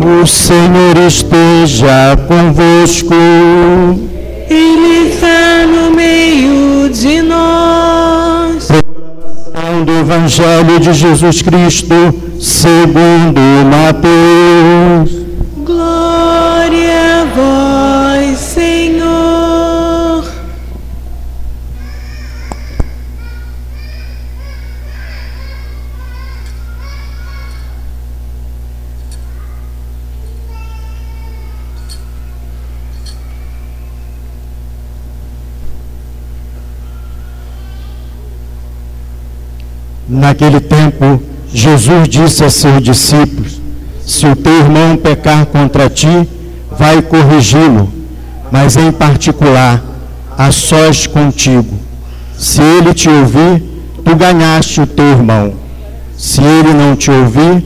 O Senhor esteja convosco. Ele está no meio de nós. Proclamação do Evangelho de Jesus Cristo, segundo Mateus. Glória a vós, Senhor. Naquele tempo, Jesus disse a seus discípulos: se o teu irmão pecar contra ti, vai corrigi-lo, mas em particular, a sós contigo. Se ele te ouvir, tu ganhaste o teu irmão. Se ele não te ouvir,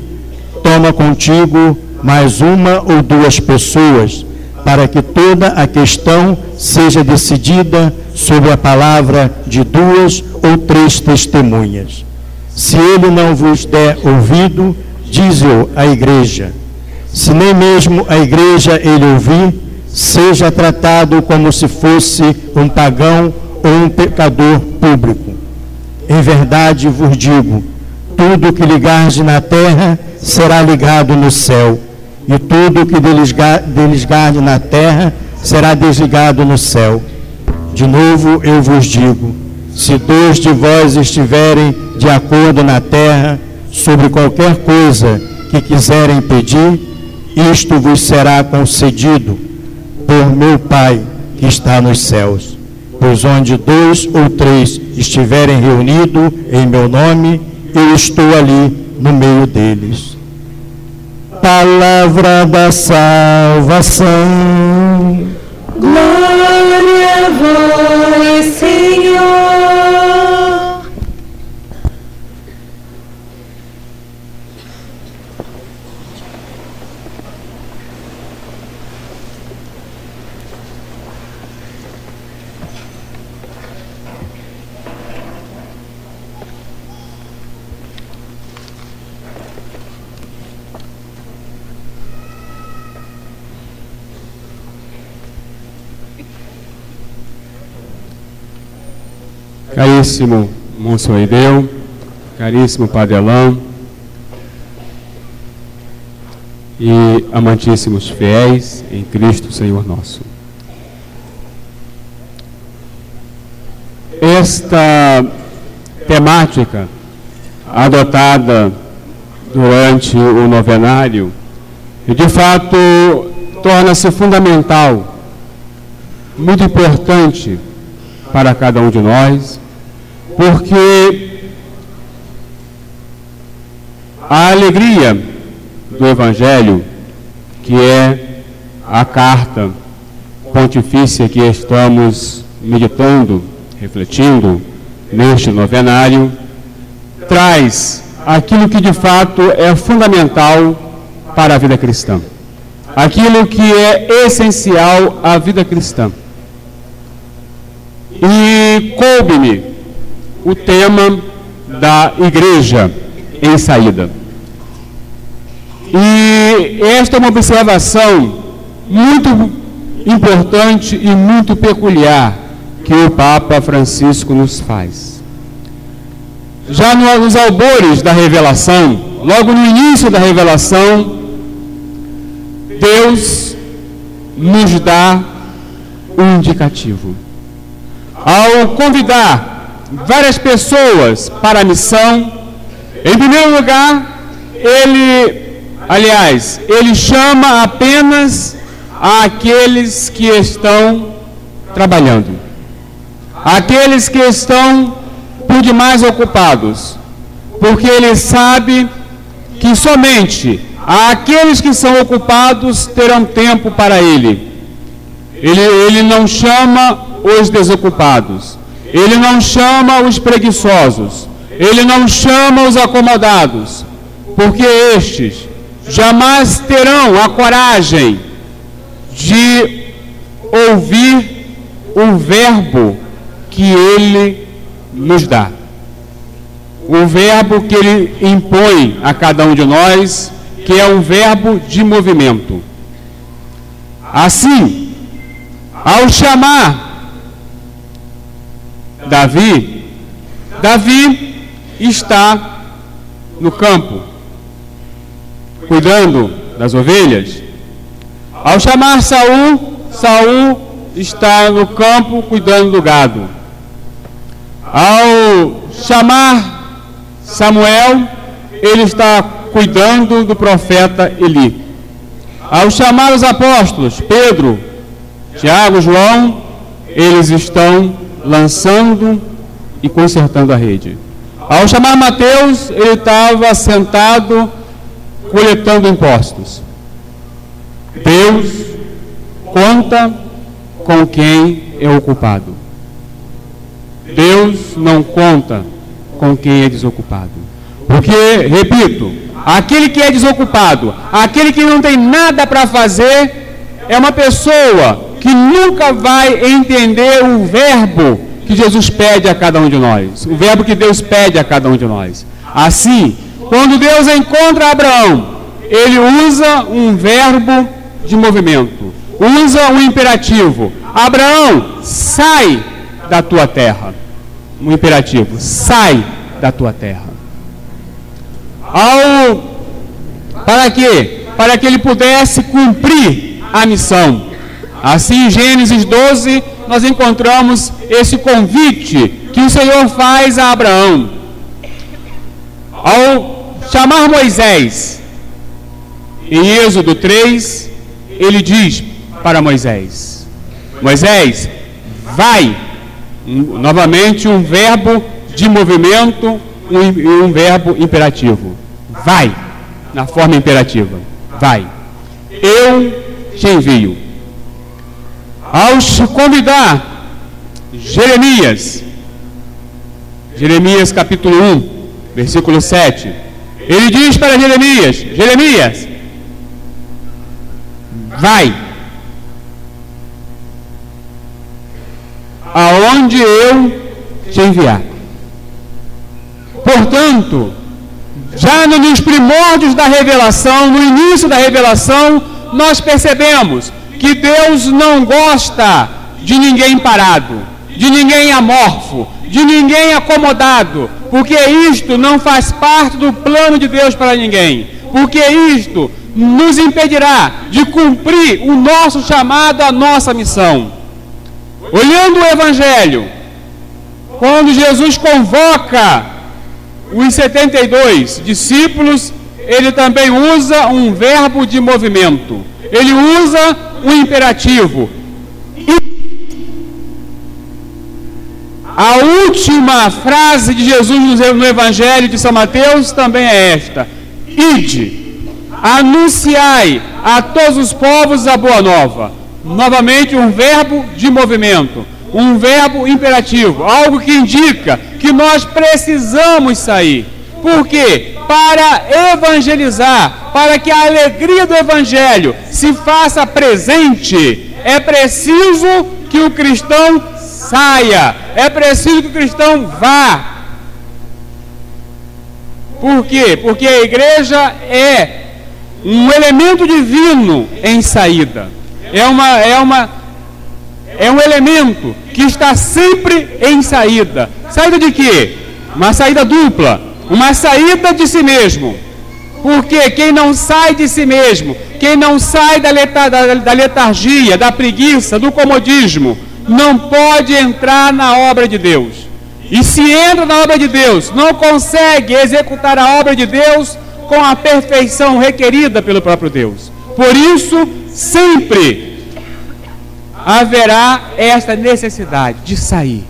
toma contigo mais uma ou duas pessoas, para que toda a questão seja decidida sob a palavra de 2 ou 3 testemunhas. Se ele não vos der ouvido, dize-o à igreja. Se nem mesmo a igreja ele ouvir, seja tratado como se fosse um pagão ou um pecador público. Em verdade vos digo, tudo o que ligardes na terra será ligado no céu, e tudo o que desligardes na terra será desligado no céu. De novo eu vos digo, se 2 de vós estiverem de acordo na terra, sobre qualquer coisa que quiserem pedir, isto vos será concedido por meu Pai que está nos céus. Pois onde 2 ou 3 estiverem reunidos em meu nome, eu estou ali no meio deles. Palavra da salvação. Glória a vós, Senhor. Caríssimo Monsenhor, caríssimo Padre Alain e amantíssimos fiéis em Cristo Senhor nosso. Esta temática adotada durante o novenário, de fato, torna-se fundamental, muito importante para cada um de nós, porque a alegria do Evangelho, que é a carta pontifícia que estamos meditando, refletindo neste novenário, traz aquilo que de fato é fundamental para a vida cristã, aquilo que é essencial à vida cristã. E coube-me o tema da igreja em saída. E esta é uma observação muito importante e muito peculiar que o Papa Francisco nos faz. Já nos albores da revelação, logo no início da revelação, Deus nos dá um indicativo. Ao convidar várias pessoas para a missão, em primeiro lugar, ele chama apenas aqueles que estão trabalhando, aqueles que estão por demais ocupados, porque ele sabe que somente aqueles que são ocupados terão tempo para ele. Ele não chama os desocupados, ele não chama os preguiçosos, ele não chama os acomodados, porque estes jamais terão a coragem de ouvir o verbo que ele nos dá, o verbo que ele impõe a cada um de nós, que é um verbo de movimento. Assim, ao chamar Davi está no campo, cuidando das ovelhas. Ao chamar Saul está no campo, cuidando do gado. Ao chamar Samuel, ele está cuidando do profeta Eli. Ao chamar os apóstolos, Pedro, Tiago, João, eles estão lançando e consertando a rede. Ao chamar Mateus, ele estava sentado coletando impostos. Deus conta com quem é o culpado. Deus não conta com quem é desocupado. Porque, repito, aquele que é desocupado, aquele que não tem nada para fazer, é uma pessoa que nunca vai entender o verbo que Jesus pede a cada um de nós, o verbo que Deus pede a cada um de nós. Assim, quando Deus encontra Abraão, ele usa um verbo de movimento, usa um imperativo. Abraão, sai da tua terra. Um imperativo, sai da tua terra. Para quê? Para que ele pudesse cumprir a missão. Assim, em Gênesis 12, nós encontramos esse convite que o Senhor faz a Abraão. Ao chamar Moisés, em Êxodo 3, ele diz para Moisés: Moisés, vai. Novamente um verbo de movimento, um verbo imperativo. Vai, na forma imperativa. Vai. Eu te envio. Ao convidar Jeremias capítulo 1, versículo 7, ele diz para Jeremias: Jeremias, vai aonde eu te enviar. Portanto, já nos primórdios da revelação, no início da revelação, nós percebemos que Deus não gosta de ninguém parado, de ninguém amorfo, de ninguém acomodado, porque isto não faz parte do plano de Deus para ninguém, porque isto nos impedirá de cumprir o nosso chamado, a nossa missão. Olhando o Evangelho, quando Jesus convoca os 72 discípulos, ele também usa um verbo de movimento, ele usa um imperativo. E a última frase de Jesus no Evangelho de São Mateus também é esta: ide, anunciai a todos os povos a boa nova. Novamente um verbo de movimento, um verbo imperativo, algo que indica que nós precisamos sair. Por quê? Para evangelizar, para que a alegria do Evangelho se faça presente, é preciso que o cristão saia, é preciso que o cristão vá. Por quê? Porque a igreja é um elemento divino em saída. É um elemento que está sempre em saída. Saída de quê? Uma saída dupla, uma saída de si mesmo. Porque quem não sai de si mesmo, quem não sai da letargia, da preguiça, do comodismo, não pode entrar na obra de Deus. E se entra na obra de Deus, não consegue executar a obra de Deus com a perfeição requerida pelo próprio Deus. Por isso, sempre haverá esta necessidade de sair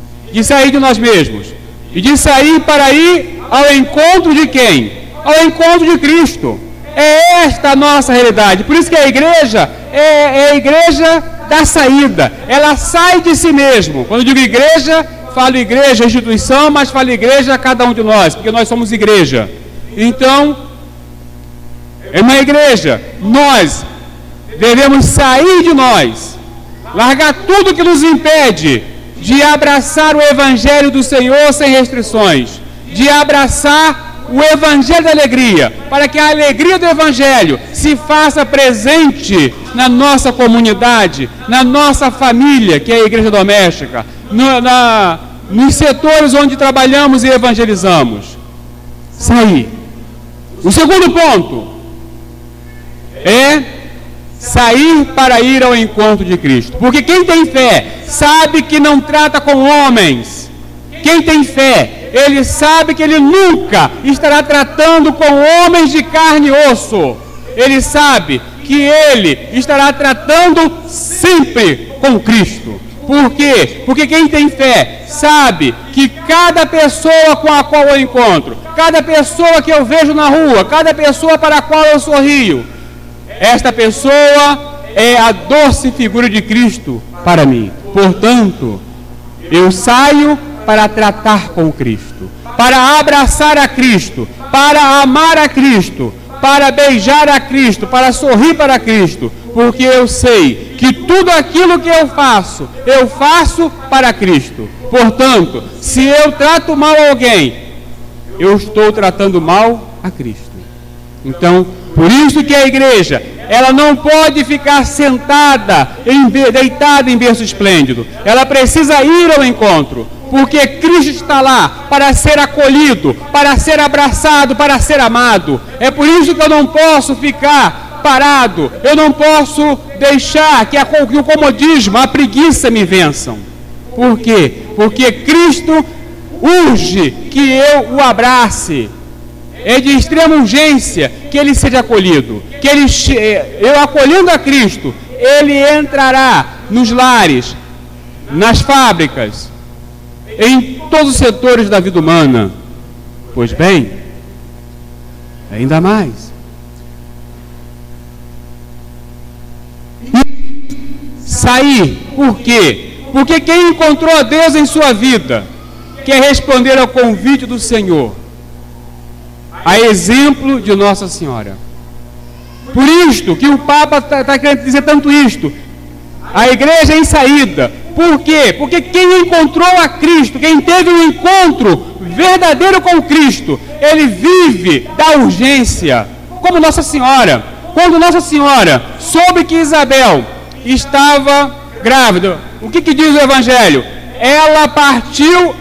de nós mesmos, e de sair para ir ao encontro de quem? Ao encontro de Cristo. É esta a nossa realidade. Por isso que a igreja é a igreja da saída. Ela sai de si mesmo. Quando eu digo igreja, falo igreja, instituição, mas falo igreja a cada um de nós, porque nós somos igreja. Então, é uma igreja. Nós devemos sair de nós, largar tudo que nos impede de abraçar o Evangelho do Senhor sem restrições, de abraçar o Evangelho da alegria, para que a alegria do Evangelho se faça presente na nossa comunidade, na nossa família, que é a igreja doméstica, nos setores onde trabalhamos e evangelizamos. Sair. O segundo ponto é sair para ir ao encontro de Cristo. Porque quem tem fé sabe que não trata com homens. Quem tem fé, ele sabe que ele nunca estará tratando com homens de carne e osso. Ele sabe que ele estará tratando sempre com Cristo. Por quê? Porque quem tem fé sabe que cada pessoa com a qual eu encontro, cada pessoa que eu vejo na rua, cada pessoa para a qual eu sorrio, esta pessoa é a doce figura de Cristo para mim. Portanto, eu saio para tratar com Cristo, para abraçar a Cristo, para amar a Cristo, para beijar a Cristo, para sorrir para Cristo, porque eu sei que tudo aquilo que eu faço para Cristo. Portanto, se eu trato mal alguém, eu estou tratando mal a Cristo. Então, por isso que a igreja, ela não pode ficar sentada, deitada em berço esplêndido. Ela precisa ir ao encontro, porque Cristo está lá para ser acolhido, para ser abraçado, para ser amado. É por isso que eu não posso ficar parado, eu não posso deixar que o comodismo, a preguiça me vençam. Por quê? Porque Cristo urge que eu o abrace. É de extrema urgência que ele seja acolhido. Que eu acolhendo a Cristo, ele entrará nos lares, nas fábricas, em todos os setores da vida humana. Pois bem, ainda mais. Sair, por quê? Porque quem encontrou a Deus em sua vida quer responder ao convite do Senhor, a exemplo de Nossa Senhora. Por isto que o Papa está querendo dizer tanto isto, a igreja em saída. Por quê? Porque quem encontrou a Cristo, quem teve um encontro verdadeiro com Cristo, ele vive da urgência, como Nossa Senhora. Quando Nossa Senhora soube que Isabel estava grávida, o que diz o Evangelho? Ela partiu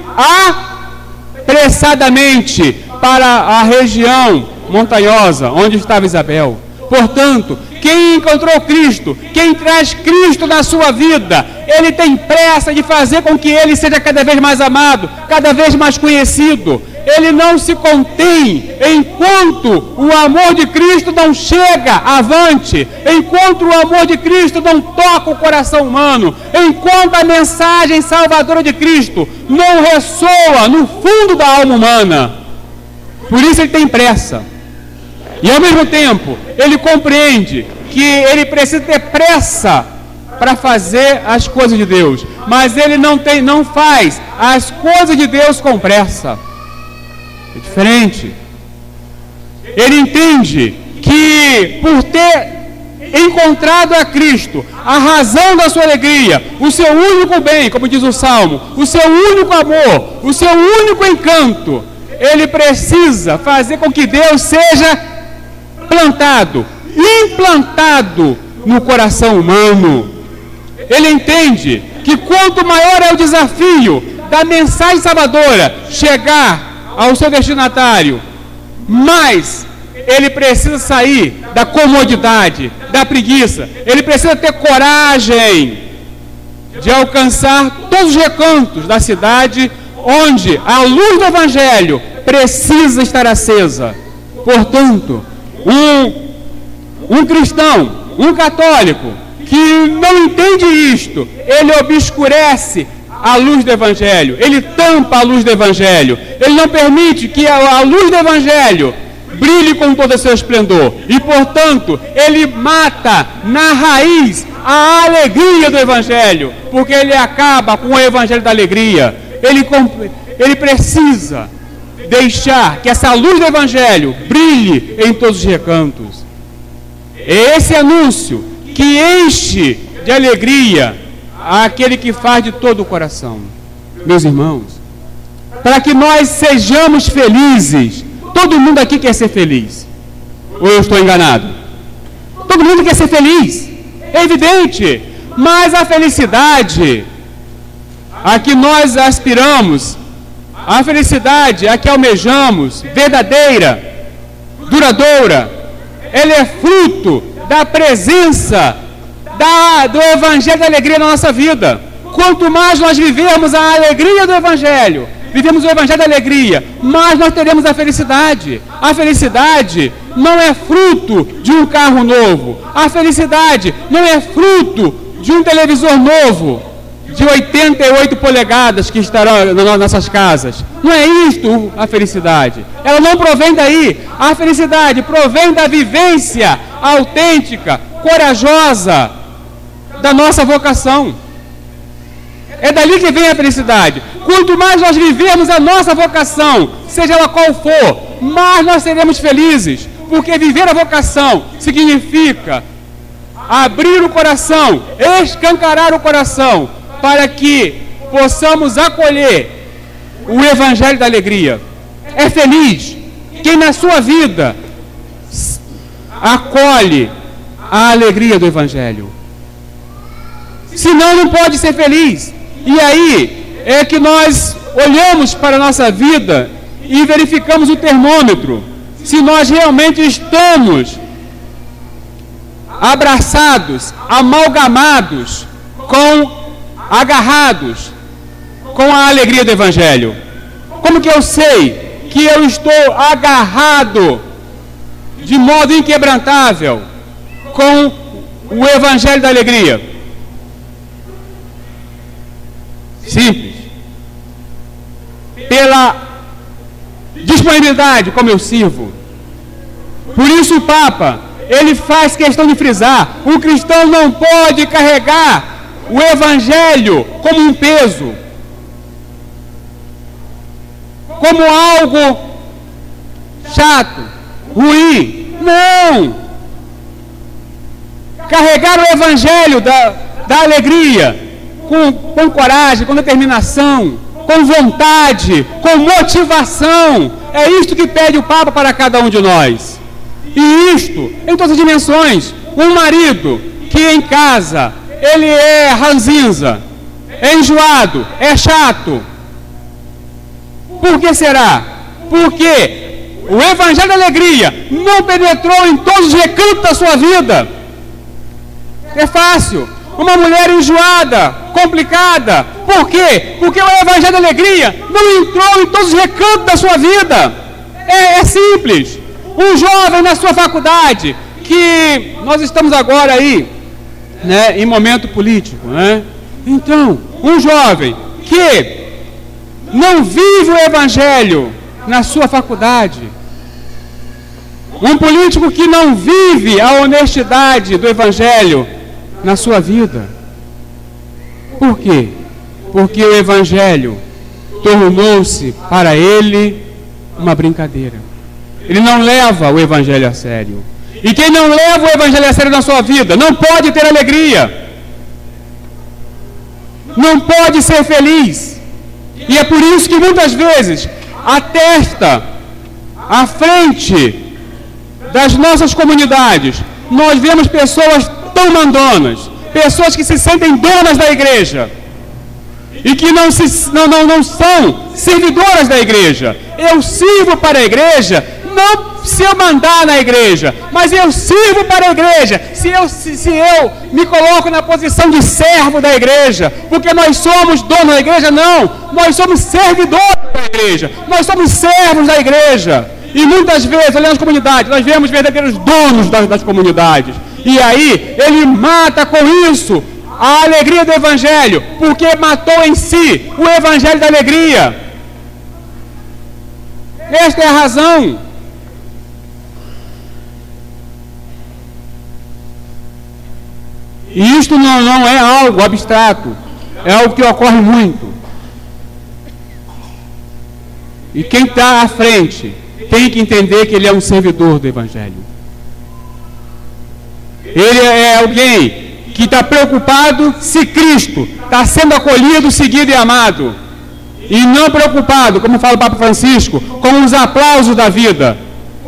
apressadamente para a região montanhosa onde estava Isabel. Portanto, quem encontrou Cristo, quem traz Cristo na sua vida, ele tem pressa de fazer com que ele seja cada vez mais amado, cada vez mais conhecido. Ele não se contém enquanto o amor de Cristo não chega avante, enquanto o amor de Cristo não toca o coração humano, enquanto a mensagem salvadora de Cristo não ressoa no fundo da alma humana. Por isso ele tem pressa. E ao mesmo tempo, ele compreende que ele precisa ter pressa para fazer as coisas de Deus, mas ele não faz as coisas de Deus com pressa. É diferente. Ele entende que por ter encontrado a Cristo, a razão da sua alegria, o seu único bem, como diz o Salmo, o seu único amor, o seu único encanto, ele precisa fazer com que Deus seja plantado, implantado no coração humano. Ele entende que quanto maior é o desafio da mensagem salvadora chegar ao seu destinatário, mais ele precisa sair da comodidade, da preguiça. Ele precisa ter coragem de alcançar todos os recantos da cidade onde a luz do Evangelho precisa estar acesa. Portanto, um cristão, um católico que não entende isto, ele obscurece a luz do Evangelho, ele tampa a luz do Evangelho, ele não permite que a luz do Evangelho brilhe com todo o seu esplendor, e portanto ele mata na raiz a alegria do Evangelho, porque ele acaba com o Evangelho da alegria. Ele precisa deixar que essa luz do Evangelho brilhe em todos os recantos. É esse anúncio que enche de alegria aquele que faz de todo o coração. Meus irmãos, para que nós sejamos felizes, Todo mundo aqui quer ser feliz. Ou eu estou enganado? Todo mundo quer ser feliz. É evidente. Mas a felicidade a que nós aspiramos, a felicidade a que almejamos, verdadeira, duradoura, ela é fruto da presença do Evangelho da alegria na nossa vida. Quanto mais nós vivemos a alegria do Evangelho, vivemos o Evangelho da alegria, mais nós teremos a felicidade. A felicidade não é fruto de um carro novo. A felicidade não é fruto de um televisor novo, de 88 polegadas que estarão nas nossas casas. Não é isto a felicidade. Ela não provém daí. A felicidade provém da vivência autêntica, corajosa da nossa vocação. É dali que vem a felicidade. Quanto mais nós vivemos a nossa vocação, seja ela qual for, mais nós seremos felizes. Porque viver a vocação significa abrir o coração, escancarar o coração, para que possamos acolher o Evangelho da alegria. É feliz quem na sua vida acolhe a alegria do Evangelho. Senão não pode ser feliz. E aí é que nós olhamos para a nossa vida e verificamos o termômetro. Se nós realmente estamos abraçados, amalgamados, agarrados com a alegria do Evangelho. Como que eu sei que eu estou agarrado de modo inquebrantável com o Evangelho da alegria? Simples. Pela disponibilidade como eu sirvo. Por isso o Papa, ele faz questão de frisar: o cristão não pode carregar o Evangelho como um peso, como algo chato, ruim. Não! Carregar o Evangelho da alegria com coragem, com determinação, com vontade, com motivação. É isto que pede o Papa para cada um de nós. E isto em todas as dimensões. Um marido que em casa ele é ranzinza, é enjoado, é chato. Por que será? Porque o Evangelho da alegria não penetrou em todos os recantos da sua vida. É fácil. Uma mulher enjoada, complicada. Por quê? Porque o Evangelho da alegria não entrou em todos os recantos da sua vida. É simples. Um jovem na sua faculdade, que nós estamos agora aí, né, em momento político, né? Então, um jovem que não vive o Evangelho na sua faculdade, um político que não vive a honestidade do Evangelho na sua vida. Por quê? Porque o Evangelho tornou-se para ele uma brincadeira. Ele não leva o Evangelho a sério. E quem não leva o Evangelho a sério na sua vida não pode ter alegria, não pode ser feliz. E é por isso que muitas vezes a testa, à frente das nossas comunidades, nós vemos pessoas tão mandonas, pessoas que se sentem donas da igreja e que não são servidoras da igreja. Eu sirvo para a igreja, não se eu mandar na igreja, mas eu sirvo para a igreja, se eu me coloco na posição de servo da igreja, porque nós somos donos da igreja. Não, nós somos servidores da igreja, nós somos servos da igreja. E muitas vezes, olhando as comunidades, nós vemos verdadeiros donos das comunidades. E aí, ele mata com isso a alegria do Evangelho, porque matou em si o Evangelho da alegria. Esta é a razão. E isto não é algo abstrato, é algo que ocorre muito. E quem está à frente tem que entender que ele é um servidor do Evangelho. Ele é alguém que está preocupado se Cristo está sendo acolhido, seguido e amado. e não preocupado, como fala o Papa Francisco, com os aplausos da vida.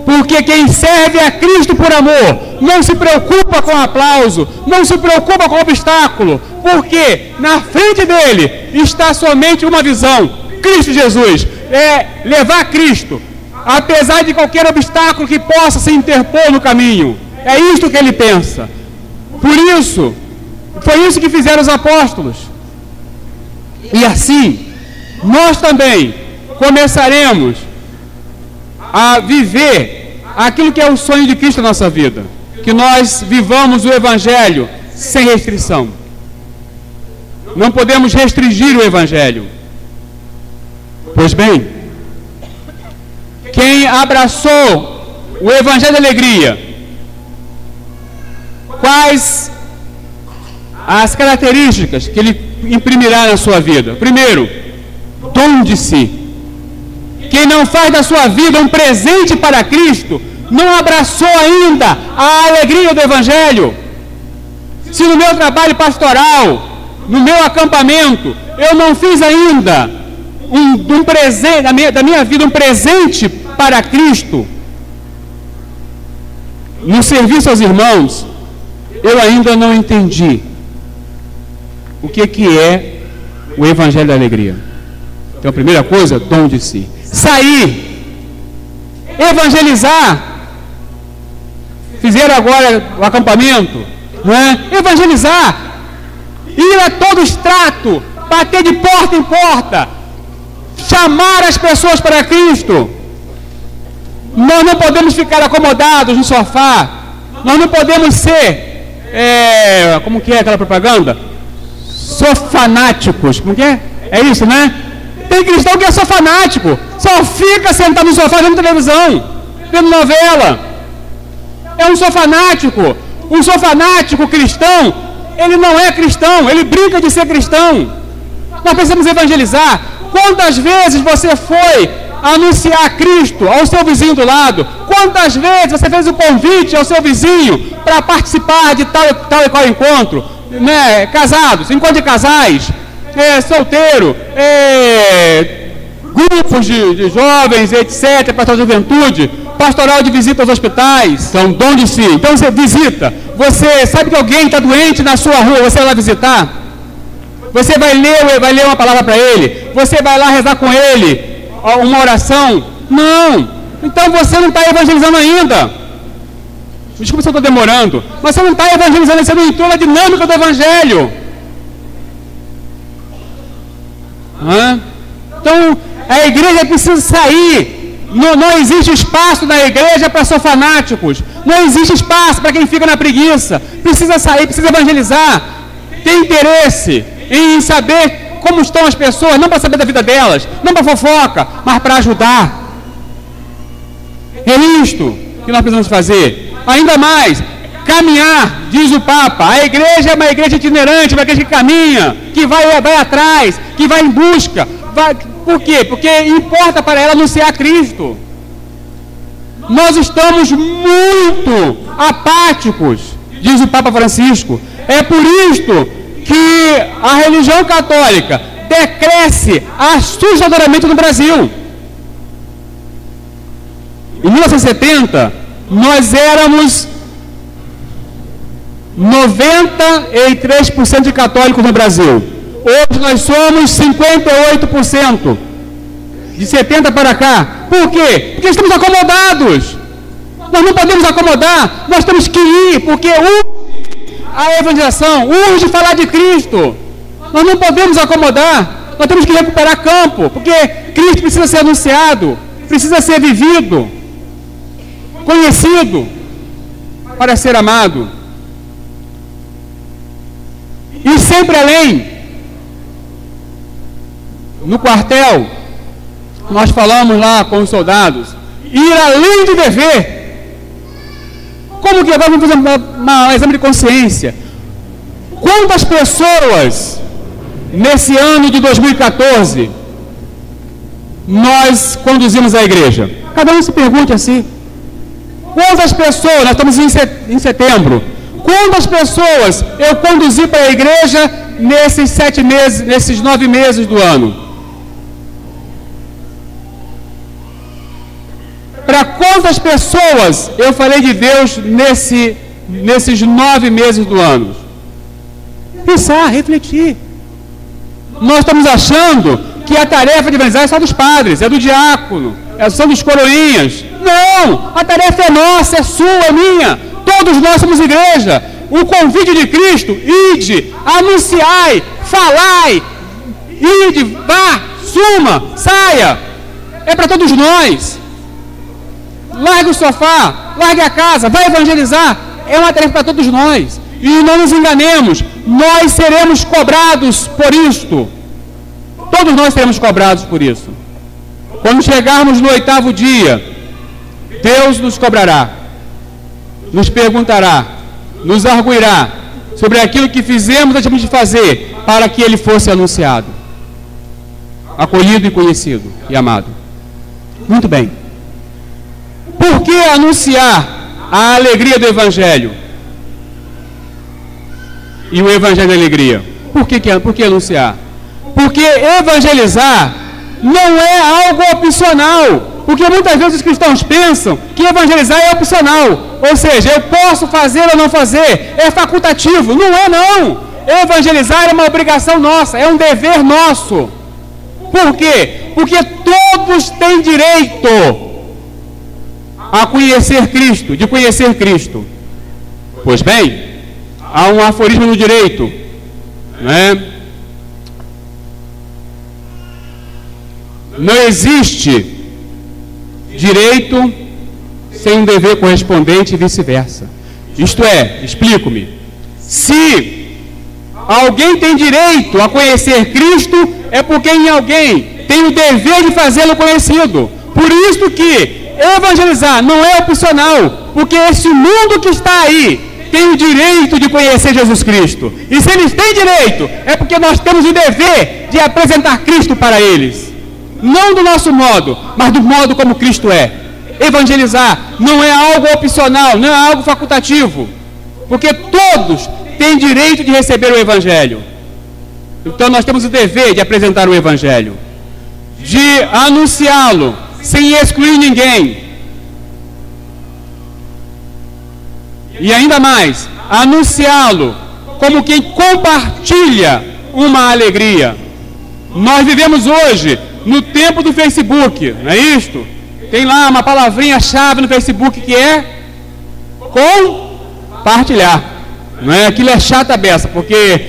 Porque quem serve a Cristo por amor não se preocupa com aplauso, não se preocupa com obstáculo, porque na frente dele está somente uma visão: Cristo Jesus. É levar Cristo, apesar de qualquer obstáculo que possa se interpor no caminho. É isto que ele pensa. Por isso, foi isso que fizeram os apóstolos. E assim, nós também começaremos a viver aquilo que é o sonho de Cristo na nossa vida. Que nós vivamos o Evangelho sem restrição. Não podemos restringir o Evangelho. Pois bem, quem abraçou o Evangelho da alegria, quais as características que ele imprimirá na sua vida? Primeiro, dom de si. Quem não faz da sua vida um presente para Cristo, não abraçou ainda a alegria do Evangelho. Se no meu trabalho pastoral, no meu acampamento, eu não fiz ainda um presente, da minha vida, um presente para Cristo, no serviço aos irmãos, eu ainda não entendi o que é o Evangelho da alegria. Então, a primeira coisa, dom de si. Sair, evangelizar. Fizeram agora o acampamento, não é? Evangelizar, ir a todo extrato, bater de porta em porta, chamar as pessoas para Cristo. Nós não podemos ficar acomodados no sofá. Nós não podemos ser, como que é aquela propaganda? Sofanáticos. Como que é? É isso, né? Tem cristão que é sofanático. Só fica sentado no sofá vendo televisão, vendo novela. É um sofanático. Um sofanático cristão, ele não é cristão, ele brinca de ser cristão. Nós precisamos evangelizar. Quantas vezes você foi anunciar Cristo ao seu vizinho do lado? Quantas vezes você fez o convite ao seu vizinho para participar de tal e qual encontro? Né? Casados, encontro de casais, solteiro, grupos de jovens, etc., para a juventude, pastoral de visita aos hospitais. São dom de si. Então você visita. Você sabe que alguém está doente na sua rua, você vai lá visitar? Você vai ler uma palavra para ele? Você vai lá rezar com ele uma oração? Não. Então você não está evangelizando ainda. Desculpa se eu estou demorando, mas você não está evangelizando, você não entrou na dinâmica do Evangelho. Então a igreja precisa sair. Não existe espaço na igreja para sofanáticos. Não existe espaço para quem fica na preguiça. Precisa sair, precisa evangelizar. Tem interesse em saber como estão as pessoas, não para saber da vida delas, não para fofoca, mas para ajudar. É isto que nós precisamos fazer. Ainda mais, caminhar, diz o Papa. A igreja é uma igreja itinerante, uma igreja que caminha, que vai atrás, que vai em busca. Por quê? Porque importa para ela anunciar Cristo. Nós estamos muito apáticos, diz o Papa Francisco. É por isto que a religião católica decresce assustadoramente no Brasil. Em 1970, nós éramos 93% de católicos no Brasil. Hoje nós somos 58%. De 70 para cá. Por quê? Porque estamos acomodados. Nós não podemos acomodar. Nós temos que ir, porque a evangelização urge falar de Cristo. Nós não podemos acomodar. Nós temos que recuperar campo, porque Cristo precisa ser anunciado, precisa ser vivido, conhecido, para ser amado. E sempre além. No quartel, nós falamos lá com os soldados, ir além de dever. Como que agora vamos fazer um exame de consciência? Quantas pessoas, nesse ano de 2014, nós conduzimos a igreja? Cada um se pergunte assim. Quantas pessoas, nós estamos em setembro, quantas pessoas eu conduzi para a igreja nesses 7 meses, nesses 9 meses do ano? Para quantas pessoas eu falei de Deus nesses 9 meses do ano? Pensar, refletir. Nós estamos achando que a tarefa de evangelizar é só dos padres, é do diácono, são dos coroinhas. Não! A tarefa é nossa, é sua, é minha. Todos nós somos igreja. O convite de Cristo, ide, anunciai, falai, ide, vá, suma, saia. É para todos nós. Largue o sofá, largue a casa, vai evangelizar. É uma tarefa para todos nós. E não nos enganemos, nós seremos cobrados por isto. Todos nós seremos cobrados por isso. Quando chegarmos no 8º dia, Deus nos cobrará, nos perguntará, nos arguirá sobre aquilo que fizemos antes de fazer para que Ele fosse anunciado, acolhido e conhecido e amado. Muito bem. Por que anunciar a alegria do Evangelho? E o Evangelho da alegria? Por que anunciar? Porque evangelizar não é algo opcional. Porque muitas vezes os cristãos pensam que evangelizar é opcional. Ou seja, eu posso fazer ou não fazer. É facultativo. Não é, não. Evangelizar é uma obrigação nossa. É um dever nosso. Por quê? Porque todos têm direito a conhecer Cristo, de conhecer Cristo. Pois bem, há um aforismo no direito, né? Não existe direito sem um dever correspondente e vice-versa. Isto é, explico-me. Se alguém tem direito a conhecer Cristo, é porque em alguém tem o dever de fazê-lo conhecido. Por isso que evangelizar não é opcional, porque esse mundo que está aí tem o direito de conhecer Jesus Cristo. E se eles têm direito, é porque nós temos o dever de apresentar Cristo para eles. Não do nosso modo, mas do modo como Cristo é. Evangelizar não é algo opcional, não é algo facultativo, porque todos têm direito de receber o Evangelho. Então nós temos o dever de apresentar o Evangelho, de anunciá-lo, sem excluir ninguém. E ainda mais, anunciá-lo como quem compartilha uma alegria. Nós vivemos hoje no tempo do Facebook, não é isto? Tem lá uma palavrinha-chave no Facebook que é compartilhar. Não é? Aquilo é chata a beça, porque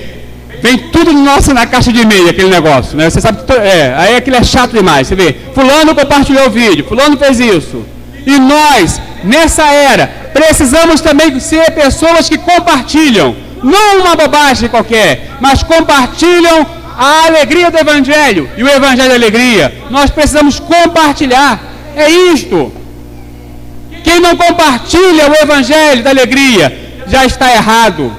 vem tudo na caixa de e-mail, aquele negócio, né? Você sabe que aí aquilo é chato demais. Você vê, fulano compartilhou o vídeo, fulano fez isso. E nós, nessa era, precisamos também ser pessoas que compartilham, não uma bobagem qualquer, mas compartilham a alegria do Evangelho e o Evangelho da alegria. Nós precisamos compartilhar. É isto. Quem não compartilha o Evangelho da alegria já está errado.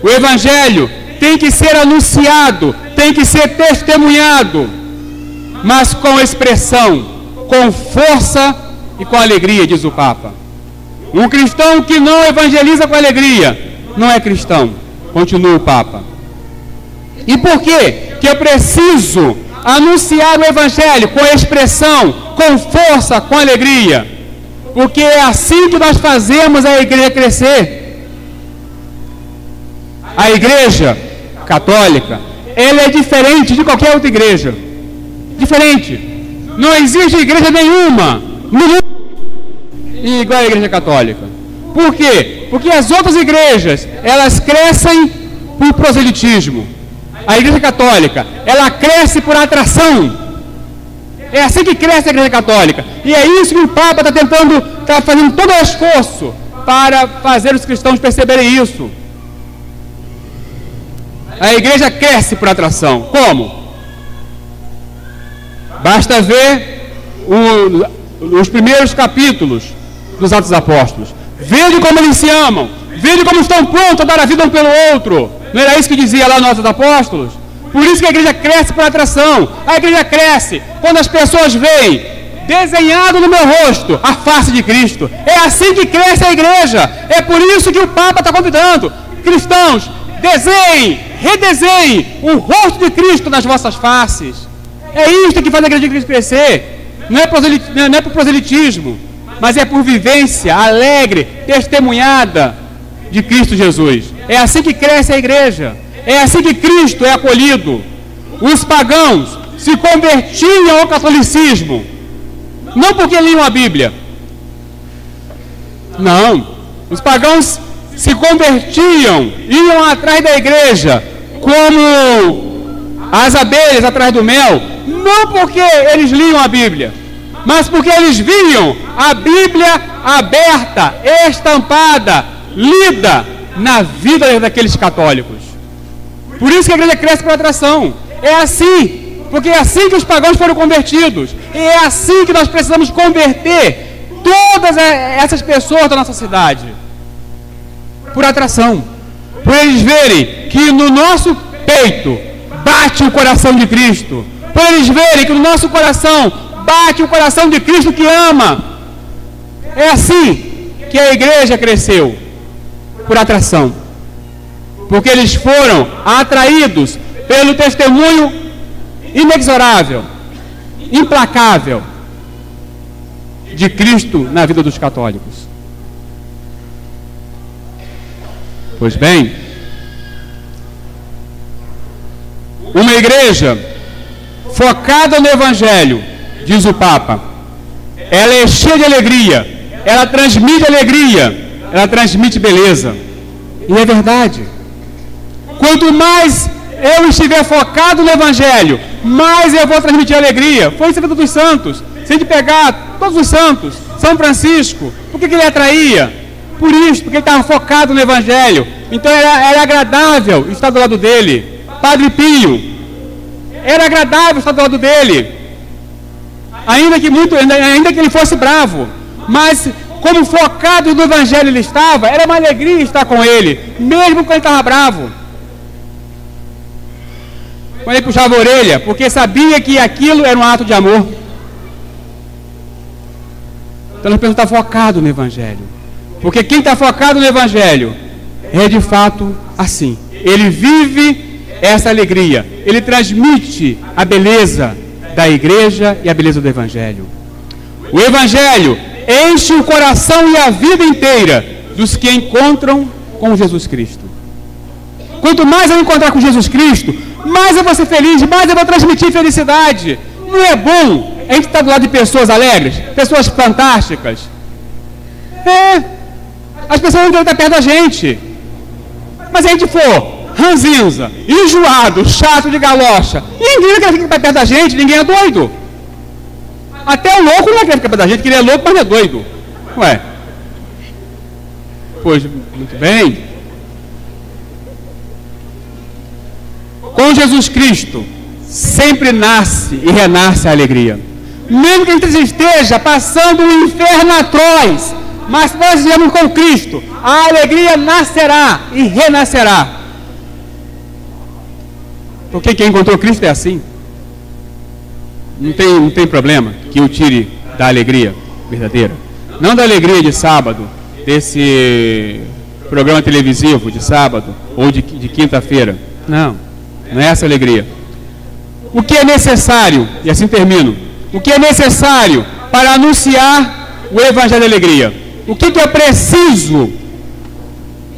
O Evangelho tem que ser anunciado, tem que ser testemunhado, mas com expressão, com força e com alegria, diz o Papa. Um cristão que não evangeliza com alegria não é cristão, continua o Papa. E por quê? Que eu preciso anunciar o Evangelho com expressão, com força, com alegria. Porque é assim que nós fazemos a igreja crescer. A igreja católica, ela é diferente de qualquer outra igreja. Diferente. Não existe igreja nenhuma no mundo igual à igreja católica. Por quê? Porque as outras igrejas, elas crescem por proselitismo. A igreja católica, ela cresce por atração. É assim que cresce a igreja católica. E é isso que o Papa está fazendo todo o esforço para fazer os cristãos perceberem isso. A igreja cresce por atração. Como? Basta ver os primeiros capítulos dos Atos dos Apóstolos. Veja como eles se amam. Veja como estão prontos a dar a vida um pelo outro. Não era isso que dizia lá nos Atos dos Apóstolos? Por isso que a igreja cresce por atração. A igreja cresce quando as pessoas veem desenhado no meu rosto a face de Cristo. É assim que cresce a igreja. É por isso que o Papa está convidando cristãos: desenhem, redesenhem o rosto de Cristo nas vossas faces. É isso que faz a igreja de Cristo crescer. Não é por proselitismo, mas é por vivência alegre, testemunhada de Cristo Jesus. É assim que cresce a igreja. É assim que Cristo é acolhido. Os pagãos se convertiam ao catolicismo, não porque liam a Bíblia. Não. Os pagãos se convertiam, iam atrás da igreja, como as abelhas atrás do mel, não porque eles liam a Bíblia, mas porque eles viam a Bíblia aberta, estampada, lida na vida daqueles católicos. Por isso que a igreja cresce por atração. É assim, porque é assim que os pagãos foram convertidos. E é assim que nós precisamos converter todas essas pessoas da nossa cidade. Por atração. Por eles verem que no nosso peito bate o coração de Cristo. Por eles verem que no nosso coração bate o coração de Cristo que ama. É assim que a igreja cresceu. Por atração. Porque eles foram atraídos pelo testemunho inexorável, implacável de Cristo na vida dos católicos. Pois bem, uma igreja focada no Evangelho, diz o Papa, ela é cheia de alegria, ela transmite alegria, ela transmite beleza. E é verdade. Quanto mais eu estiver focado no Evangelho, mais eu vou transmitir alegria. Foi isso a vida dos santos. Se a gente pegar todos os santos, São Francisco, por que ele atraía? Por isso, porque ele estava focado no Evangelho. Então era agradável estar do lado dele. Padre Pio, era agradável estar do lado dele. Ainda que ele fosse bravo. Mas como focado no Evangelho ele estava, era uma alegria estar com ele, mesmo quando ele estava bravo. Quando ele puxava a orelha, porque sabia que aquilo era um ato de amor. Então nós precisamos estar focados no Evangelho. Porque quem está focado no Evangelho é de fato assim. Ele vive essa alegria. Ele transmite a beleza da igreja e a beleza do Evangelho. O Evangelho enche o coração e a vida inteira dos que encontram com Jesus Cristo. Quanto mais eu encontrar com Jesus Cristo, mais eu vou ser feliz, mais eu vou transmitir felicidade. Não é bom a gente estar do lado de pessoas alegres, pessoas fantásticas? As pessoas não querem estar perto da gente. Mas se a gente for ranzinza, enjoado, chato de galocha, ninguém quer ficar perto da gente, ninguém é doido. Até o louco não quer ficar perto da gente, que ele é louco, mas não é doido. Ué. Pois, muito bem. Com Jesus Cristo, sempre nasce e renasce a alegria. Mesmo que a gente esteja passando um inferno atroz, mas se nós estivermos com Cristo, a alegria nascerá e renascerá. Porque quem encontrou Cristo é assim. Não tem problema que o tire da alegria verdadeira. Não da alegria de sábado, desse programa televisivo de sábado ou de quinta-feira. Não é essa alegria. O que é necessário, e assim termino, o que é necessário para anunciar o Evangelho da alegria? O que é preciso?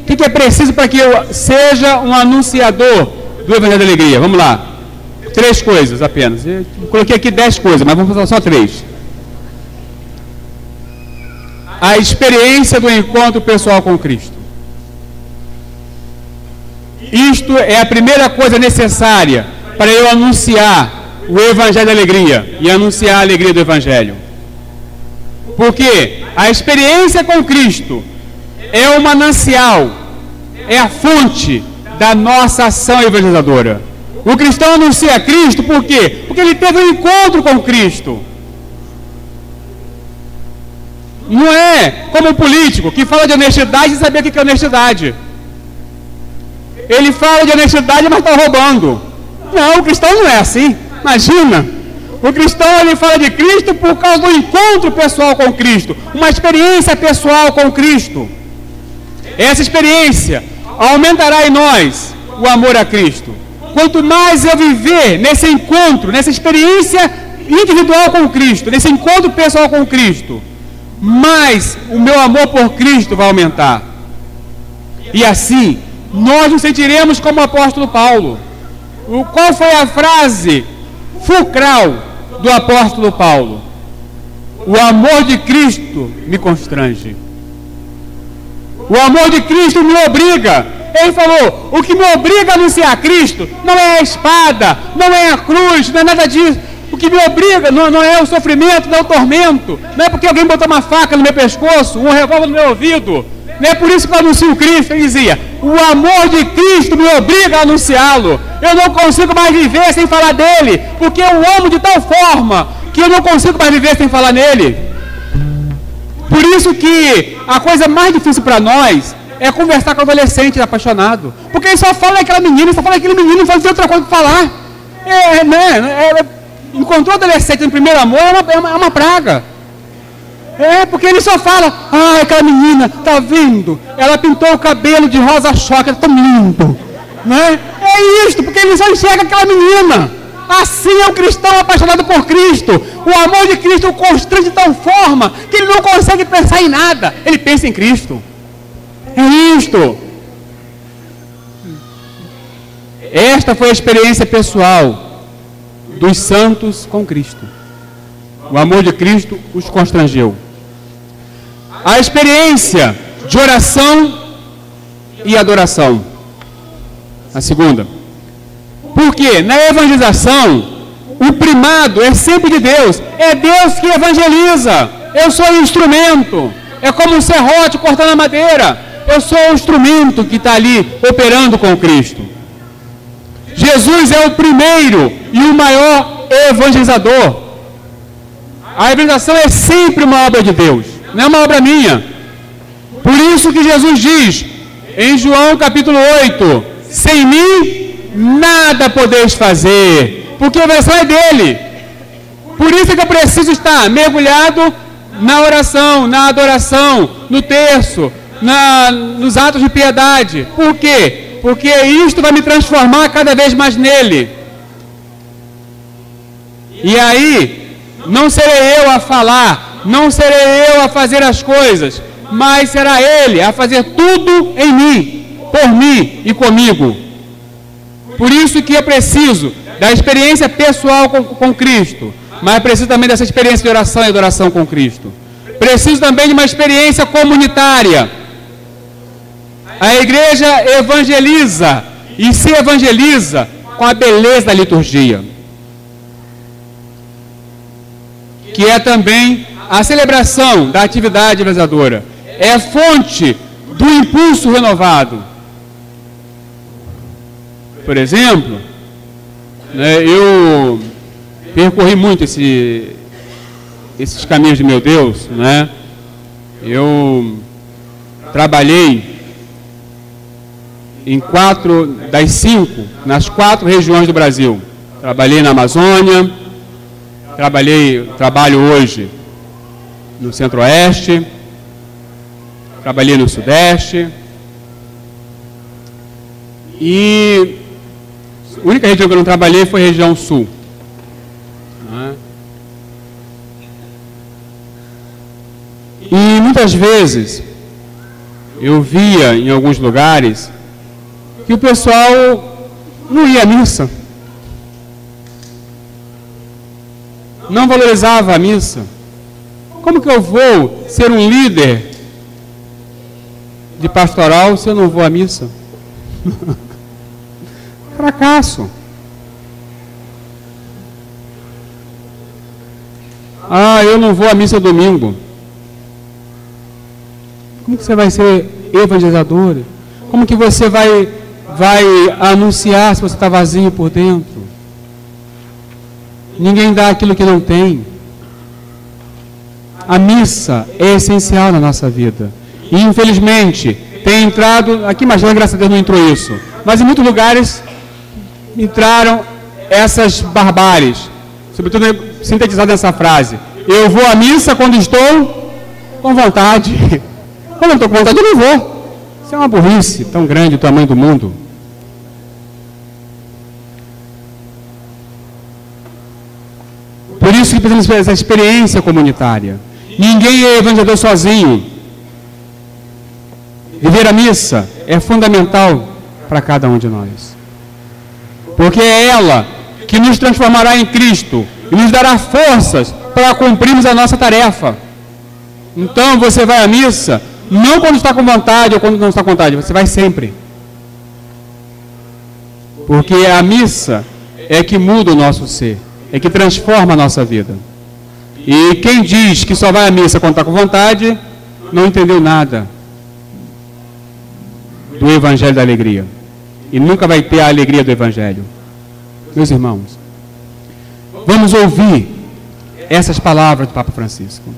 O que é preciso para que eu seja um anunciador do Evangelho da alegria? Vamos lá. 3 coisas apenas. Eu coloquei aqui 10 coisas, mas vamos falar só 3. A experiência do encontro pessoal com Cristo. Isto é a primeira coisa necessária para eu anunciar o Evangelho da alegria e anunciar a alegria do Evangelho. Porque a experiência com Cristo é o manancial, é a fonte da nossa ação evangelizadora. O cristão anuncia Cristo por quê? Porque ele teve um encontro com Cristo. Não é como o político que fala de honestidade e saber o que é honestidade. Ele fala de honestidade, mas está roubando. Não, o cristão não é assim. Imagina. O cristão, ele fala de Cristo por causa do encontro pessoal com Cristo. Uma experiência pessoal com Cristo. Essa experiência aumentará em nós o amor a Cristo. Quanto mais eu viver nesse encontro, nessa experiência individual com Cristo, nesse encontro pessoal com Cristo, mais o meu amor por Cristo vai aumentar. E assim, nós nos sentiremos como o apóstolo Paulo. Qual foi a frase fulcral do apóstolo Paulo? O amor de Cristo me constrange. O amor de Cristo me obriga. Ele falou, o que me obriga a anunciar Cristo não é a espada, não é a cruz, não é nada disso. O que me obriga não é o sofrimento, não é o tormento, não é porque alguém botou uma faca no meu pescoço, um revólver no meu ouvido. Não é por isso que eu anuncio Cristo. Ele dizia, o amor de Cristo me obriga a anunciá-lo. Eu não consigo mais viver sem falar dele, porque eu amo de tal forma que eu não consigo mais viver sem falar nele. Por isso que a coisa mais difícil para nós é conversar com o adolescente apaixonado, porque ele só fala daquela menina, só fala daquele menino, não faz outra coisa para falar. Encontrou o adolescente no primeiro amor, é uma praga. Porque ele só fala, aquela menina, tá vendo? Ela pintou o cabelo de rosa choque, é tão lindo, né? É isto, porque ele só enxerga aquela menina. Assim é o cristão apaixonado por Cristo. O amor de Cristo o constrange de tal forma que ele não consegue pensar em nada. Ele pensa em Cristo. É isto. Esta foi a experiência pessoal dos santos com Cristo. O amor de Cristo os constrangeu. A experiência de oração e adoração. A segunda. Porque na evangelização, o primado é sempre de Deus. É Deus que evangeliza. Eu sou o instrumento. É como um serrote cortando a madeira. Eu sou o instrumento que está ali operando com Cristo. Jesus é o primeiro e o maior evangelizador. A evangelização é sempre uma obra de Deus, não é uma obra minha. Por isso que Jesus diz em João capítulo 8, sem mim nada podeis fazer, porque a evangelização é dele. Por isso que eu preciso estar mergulhado na oração, na adoração, no terço, nos atos de piedade. Por quê? Porque isto vai me transformar cada vez mais nele. E aí, não serei eu a falar, não serei eu a fazer as coisas, mas será ele a fazer tudo em mim, por mim e comigo. Por isso que é preciso da experiência pessoal com Cristo, mas preciso também dessa experiência de oração e adoração com Cristo. Preciso também de uma experiência comunitária. A igreja evangeliza e se evangeliza com a beleza da liturgia, que é também a celebração da atividade evangelizadora. É fonte do impulso renovado. Por exemplo, eu percorri muito esses caminhos de meu Deus, né? Eu trabalhei em 4 das 5, nas 4 regiões do Brasil. Trabalhei na Amazônia, trabalho hoje no Centro-Oeste, trabalhei no Sudeste, e a única região que eu não trabalhei foi a região Sul. E muitas vezes eu via em alguns lugares que o pessoal não ia à missa, não valorizava a missa. Como que eu vou ser um líder de pastoral se eu não vou à missa? Fracasso. Eu não vou à missa domingo. Como que você vai ser evangelizador? Como que você vai anunciar se você está vazio por dentro? Ninguém dá aquilo que não tem. A missa é essencial na nossa vida. E infelizmente tem entrado, aqui imagina, graças a Deus não entrou isso, mas em muitos lugares entraram essas barbáries, sobretudo sintetizado nessa frase: eu vou à missa quando estou com vontade. Quando eu estou com vontade, eu não vou. Isso é uma burrice tão grande, o tamanho do mundo. Por que precisamos dessa experiência comunitária. Ninguém é evangelizador sozinho. Viver a missa é fundamental para cada um de nós. Porque é ela que nos transformará em Cristo e nos dará forças para cumprirmos a nossa tarefa. Então você vai à missa, não quando está com vontade ou quando não está com vontade, você vai sempre. Porque a missa é que muda o nosso ser, é que transforma a nossa vida. E quem diz que só vai à missa quando está com vontade, não entendeu nada do Evangelho da Alegria. E nunca vai ter a alegria do Evangelho. Meus irmãos, vamos ouvir essas palavras do Papa Francisco.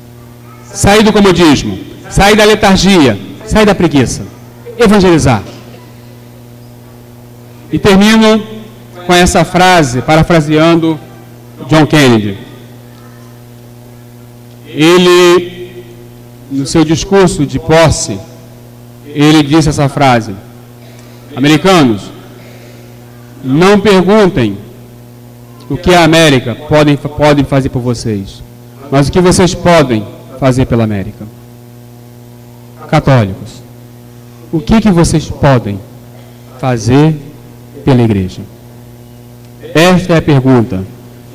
Sair do comodismo, sair da letargia, sair da preguiça. Evangelizar. E termino com essa frase, parafraseando John Kennedy. Ele, no seu discurso de posse, ele disse essa frase: americanos, não perguntem o que a América pode fazer por vocês, mas o que vocês podem fazer pela América. Católicos, o que vocês podem fazer pela Igreja? Esta é a pergunta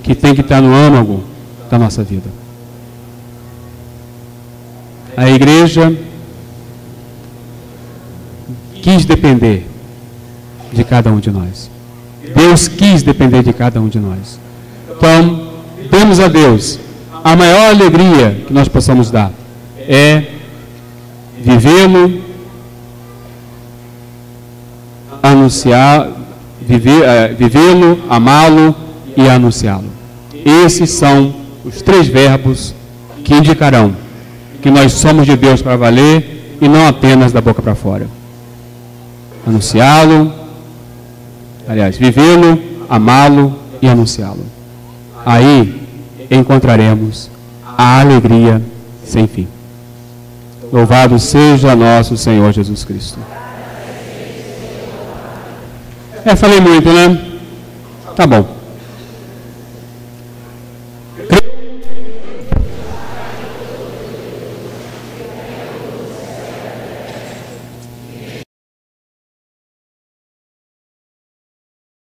que tem que estar no âmago da nossa vida. A Igreja quis depender de cada um de nós. Deus quis depender de cada um de nós. Então, demos a Deus a maior alegria que nós possamos dar. É vivê-lo, vivê-lo, amá-lo e anunciá-lo. Esses são os 3 verbos que indicarão que nós somos de Deus para valer e não apenas da boca para fora. Anunciá-lo, aliás, vivê-lo, amá-lo e anunciá-lo. Aí encontraremos a alegria sem fim. Louvado seja nosso Senhor Jesus Cristo. Falei muito, né? Tá bom.